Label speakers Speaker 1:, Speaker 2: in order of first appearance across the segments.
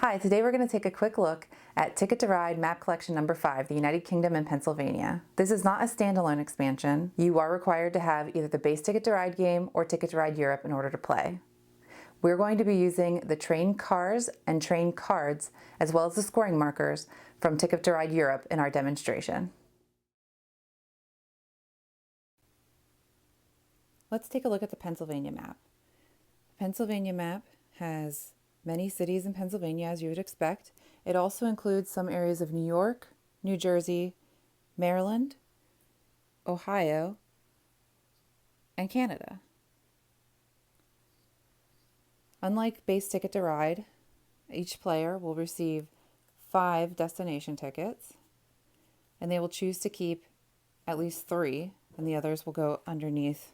Speaker 1: Hi, today we're going to take a quick look at Ticket to Ride Map Collection number 5, the United Kingdom and Pennsylvania. This is not a standalone expansion. You are required to have either the base Ticket to Ride game or Ticket to Ride Europe in order to play. We're going to be using the train cars and train cards, as well as the scoring markers from Ticket to Ride Europe in our demonstration. Let's take a look at the Pennsylvania map. The Pennsylvania map has many cities in Pennsylvania, as you would expect. It also includes some areas of New York, New Jersey, Maryland, Ohio, and Canada. Unlike base Ticket to Ride, each player will receive 5 destination tickets, and they will choose to keep at least 3, and the others will go underneath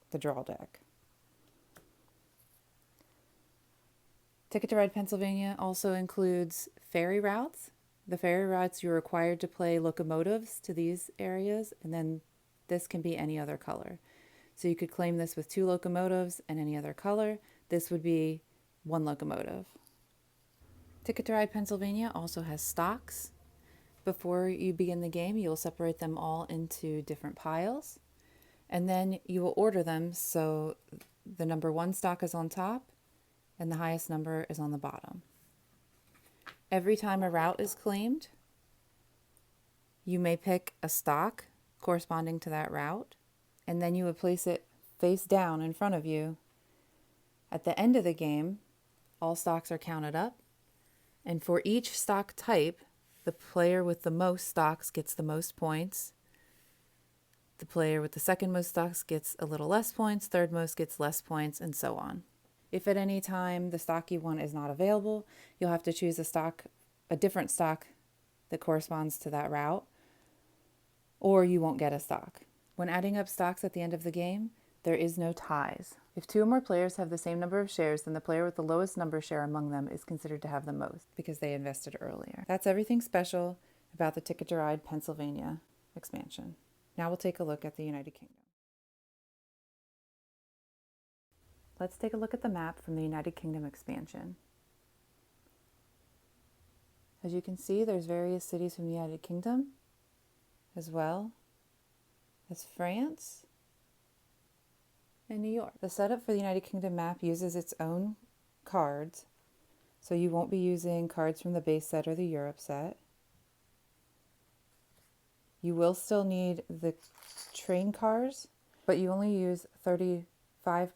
Speaker 1: the draw deck. Ticket to Ride Pennsylvania also includes ferry routes. The ferry routes, you're required to play locomotives to these areas, and then this can be any other color. So you could claim this with 2 locomotives and any other color. This would be 1 locomotive. Ticket to Ride Pennsylvania also has stocks. Before you begin the game, you'll separate them all into different piles, and then you will order them so the number 1 stock is on top and the highest number is on the bottom. Every time a route is claimed, you may pick a stock corresponding to that route, and then you would place it face down in front of you. At the end of the game, all stocks are counted up, and for each stock type, the player with the most stocks gets the most points. The player with the second most stocks gets a little less points, third most gets less points, and so on. If at any time the stock you want is not available, you'll have to choose a different stock that corresponds to that route, or you won't get a stock. When adding up stocks at the end of the game, there is no ties. If 2 or more players have the same number of shares, then the player with the lowest number share among them is considered to have the most because they invested earlier. That's everything special about the Ticket to Ride Pennsylvania expansion. Now we'll take a look at the United Kingdom. Let's take a look at the map from the United Kingdom expansion. As you can see, there's various cities from the United Kingdom, as well as France and New York. The setup for the United Kingdom map uses its own cards, so you won't be using cards from the base set or the Europe set. You will still need the train cars, but you only use 35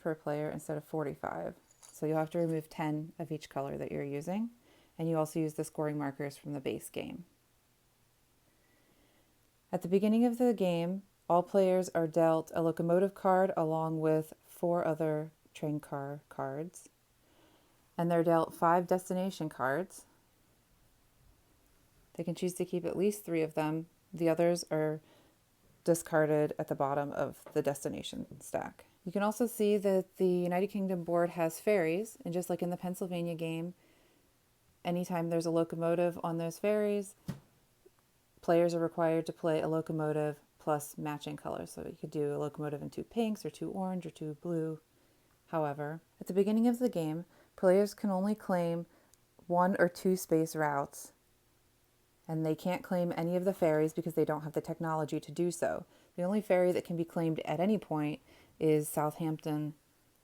Speaker 1: per player instead of 45. So you'll have to remove 10 of each color that you're using, and you also use the scoring markers from the base game. At the beginning of the game, all players are dealt a locomotive card along with 4 other train car cards, and they're dealt 5 destination cards. They can choose to keep at least 3 of them. The others are discarded at the bottom of the destination stack. You can also see that the United Kingdom board has ferries, and just like in the Pennsylvania game, anytime there's a locomotive on those ferries, players are required to play a locomotive plus matching colors. So you could do a locomotive in 2 pinks or 2 orange or 2 blue. However, at the beginning of the game, players can only claim 1 or 2 space routes, and they can't claim any of the ferries because they don't have the technology to do so. The only ferry that can be claimed at any point is Southampton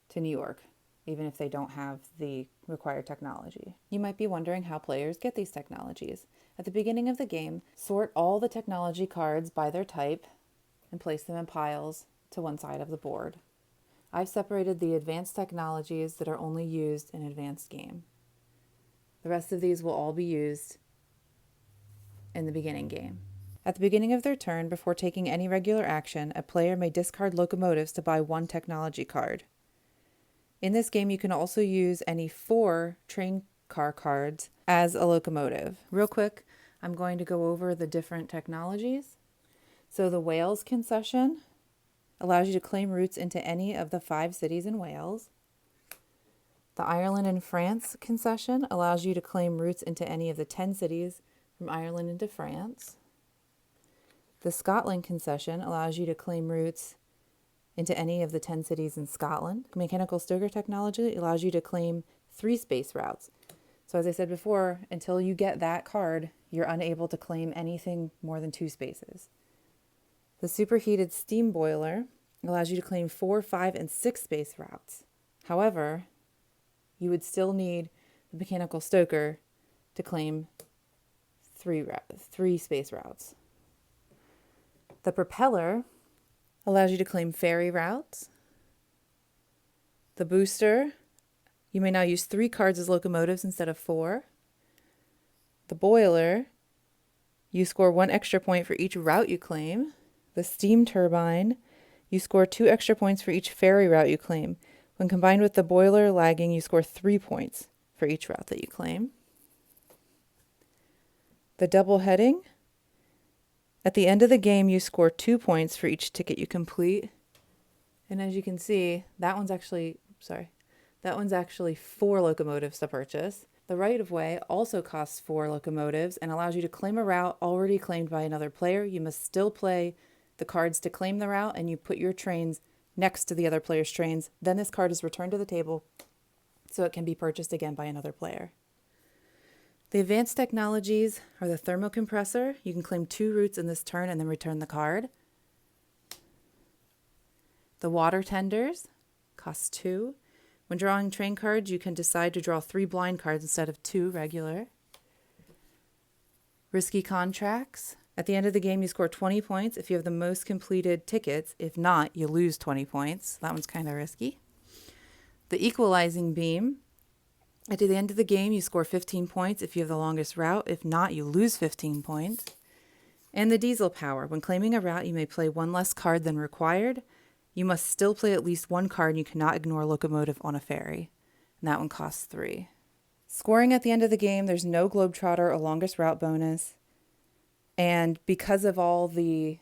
Speaker 1: to New York, even if they don't have the required technology. You might be wondering how players get these technologies. At the beginning of the game, sort all the technology cards by their type and place them in piles to one side of the board. I've separated the advanced technologies that are only used in advanced game. The rest of these will all be used in the beginning game. At the beginning of their turn, before taking any regular action, a player may discard locomotives to buy 1 technology card. In this game, you can also use any 4 train car cards as a locomotive. Real quick, I'm going to go over the different technologies. So the Wales concession allows you to claim routes into any of the 5 cities in Wales. The Ireland and France concession allows you to claim routes into any of the 10 cities from Ireland into France. The Scotland concession allows you to claim routes into any of the 10 cities in Scotland. Mechanical Stoker technology allows you to claim 3 space routes. So as I said before, until you get that card, you're unable to claim anything more than 2 spaces. The superheated steam boiler allows you to claim 4, 5, and 6 space routes. However, you would still need the mechanical stoker to claim 3 space routes. The propeller allows you to claim ferry routes. The booster, you may now use 3 cards as locomotives instead of 4. The boiler, you score 1 extra point for each route you claim. The steam turbine, you score 2 extra points for each ferry route you claim. When combined with the boiler lagging, you score 3 points for each route that you claim. The double heading, at the end of the game, you score 2 points for each ticket you complete. And as you can see, that one's actually 4 locomotives to purchase. The right-of-way also costs 4 locomotives and allows you to claim a route already claimed by another player. You must still play the cards to claim the route, and you put your trains next to the other player's trains. Then this card is returned to the table so it can be purchased again by another player. The advanced technologies are the thermocompressor. You can claim 2 routes in this turn and then return the card. The water tenders cost 2. When drawing train cards, you can decide to draw 3 blind cards instead of 2 regular. Risky contracts. At the end of the game, you score 20 points if you have the most completed tickets. If not, you lose 20 points. That one's kind of risky. The equalizing beam. At the end of the game, you score 15 points if you have the longest route. If not, you lose 15 points. And the diesel power. When claiming a route, you may play 1 less card than required. You must still play at least 1 card, and you cannot ignore locomotive on a ferry. And that one costs 3. Scoring at the end of the game, there's no Globetrotter or longest route bonus. And because of all the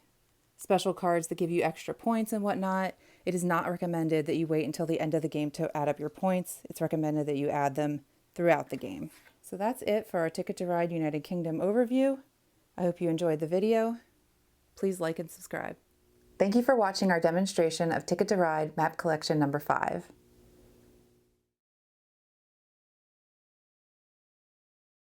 Speaker 1: special cards that give you extra points and whatnot, it is not recommended that you wait until the end of the game to add up your points. It's recommended that you add them throughout the game. So that's it for our Ticket to Ride United Kingdom overview. I hope you enjoyed the video. Please like and subscribe. Thank you for watching our demonstration of Ticket to Ride Map Collection number 5.